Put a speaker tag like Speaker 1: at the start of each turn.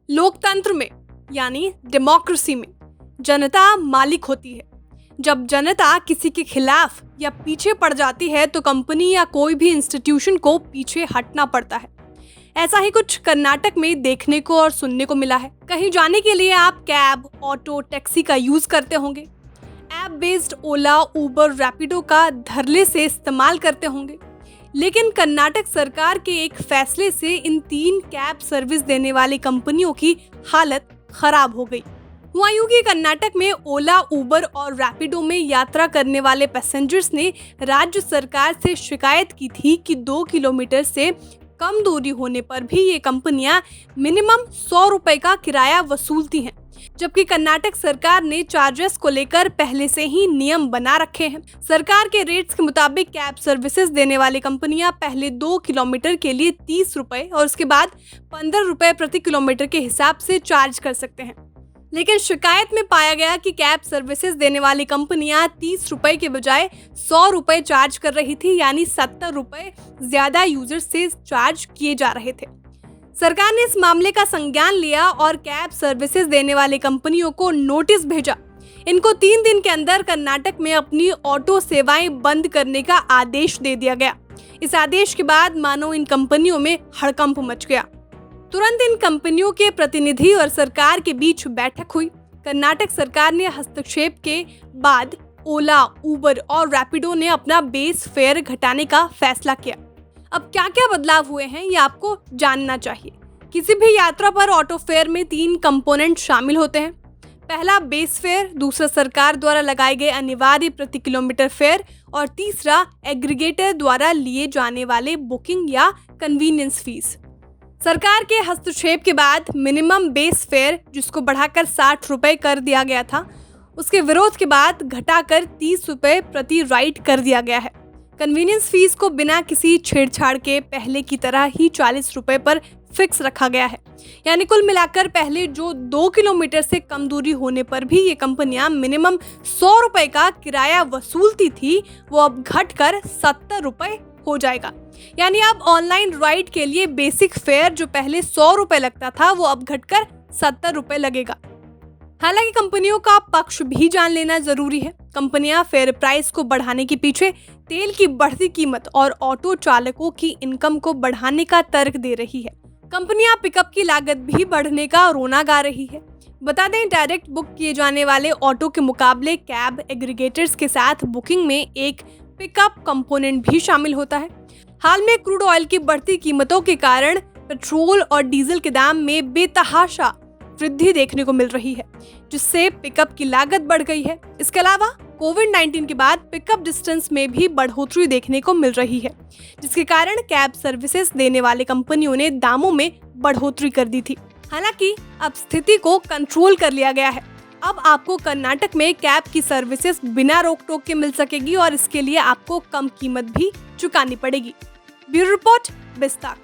Speaker 1: लोकतंत्र में यानी डेमोक्रेसी में जनता मालिक होती है। जब जनता किसी के खिलाफ या पीछे पड़ जाती है तो कंपनी या कोई भी इंस्टीट्यूशन को पीछे हटना पड़ता है। ऐसा ही कुछ कर्नाटक में देखने को और सुनने को मिला है। कहीं जाने के लिए आप कैब, ऑटो, टैक्सी का यूज करते होंगे। ऐप बेस्ड ओला, उबर, रैपिडो का धड़ल्ले से इस्तेमाल करते होंगे। लेकिन कर्नाटक सरकार के एक फैसले से इन 3 कैब सर्विस देने वाली कंपनियों की हालत खराब हो गई। हुआ यूं कि कर्नाटक में ओला, उबर और रैपिडो में यात्रा करने वाले पैसेंजर्स ने राज्य सरकार से शिकायत की थी कि 2 किलोमीटर से कम दूरी होने पर भी ये कंपनियां मिनिमम 100 रुपए का किराया वसूलती हैं, जबकि कर्नाटक सरकार ने चार्जेस को लेकर पहले से ही नियम बना रखे हैं। सरकार के रेट्स के मुताबिक कैब सर्विसेज देने वाली कंपनियां पहले 2 किलोमीटर के लिए 30 रुपए और उसके बाद 15 रुपए प्रति किलोमीटर के हिसाब से चार्ज कर सकते हैं। लेकिन शिकायत में पाया गया कि कैब सर्विसेज देने वाली कंपनियां 30 रुपए के बजाय 100 रुपए चार्ज कर रही थी, यानी 70 रुपए ज्यादा यूजर से चार्ज किए जा रहे थे। सरकार ने इस मामले का संज्ञान लिया और कैब सर्विसेज देने वाली कंपनियों को नोटिस भेजा। इनको 3 दिन के अंदर कर्नाटक में अपनी ऑटो सेवाएं बंद करने का आदेश दे दिया गया। इस आदेश के बाद मानो इन कंपनियों में हड़कंप मच गया। तुरंत इन कंपनियों के प्रतिनिधि और सरकार के बीच बैठक हुई। कर्नाटक सरकार ने हस्तक्षेप के बाद ओला, उबर और रैपिडो ने अपना बेस फेयर घटाने का फैसला किया। अब क्या क्या बदलाव हुए हैं ये आपको जानना चाहिए। किसी भी यात्रा पर ऑटो फेयर में 3 कंपोनेंट शामिल होते हैं। पहला बेस फेयर, दूसरा सरकार द्वारा लगाए गए अनिवार्य प्रति किलोमीटर फेयर और तीसरा एग्रीगेटर द्वारा लिए जाने वाले बुकिंग या कन्वीनियंस फीस। सरकार के हस्तक्षेप के बाद मिनिमम बेस फेयर, जिसको बढ़ाकर 60 रुपए कर दिया गया था, उसके विरोध के बाद घटाकर 30 रुपए प्रति राइड कर दिया गया है। कन्वीनियंस फीस को बिना किसी छेड़छाड़ के पहले की तरह ही 40 रुपए पर फिक्स रखा गया है। यानी कुल मिलाकर पहले जो 2 किलोमीटर से कम दूरी होने पर भी ये कंपनियां मिनिमम 100 रुपए का किराया वसूलती थी, वो अब घटकर 70 रुपए हो जाएगा। यानी अब ऑनलाइन राइड के लिए बेसिक फेयर जो पहले 100 रुपए लगता था वो अब घटकर 70 रुपए लगेगा। हालांकि कंपनियों का पक्ष भी जान लेना जरूरी है। कंपनियां फेयर प्राइस को बढ़ाने के पीछे तेल की बढ़ती कीमत और ऑटो चालकों की इनकम को बढ़ाने का तर्क दे रही है। कंपनियां पिकअप की लागत भी बढ़ने का रोना गा रही है। बता दें, डायरेक्ट बुक किए जाने वाले ऑटो के मुकाबले कैब एग्रीगेटर्स के साथ बुकिंग में एक पिकअप कंपोनेंट भी शामिल होता है। हाल में क्रूड ऑयल की बढ़ती कीमतों के कारण पेट्रोल और डीजल के दाम में बेतहाशा वृद्धि देखने को मिल रही है, जिससे पिकअप की लागत बढ़ गई है। इसके अलावा कोविड-19 के बाद पिकअप डिस्टेंस में भी बढ़ोतरी देखने को मिल रही है, जिसके कारण कैब सर्विसेज देने वाली कंपनियों ने दामों में बढ़ोतरी कर दी थी। हालांकि अब स्थिति को कंट्रोल कर लिया गया है। अब आपको कर्नाटक में कैब की सर्विसेज बिना रोक टोक के मिल सकेगी और इसके लिए आपको कम कीमत भी चुकानी पड़ेगी। ब्यूरो रिपोर्ट, बिस्तार।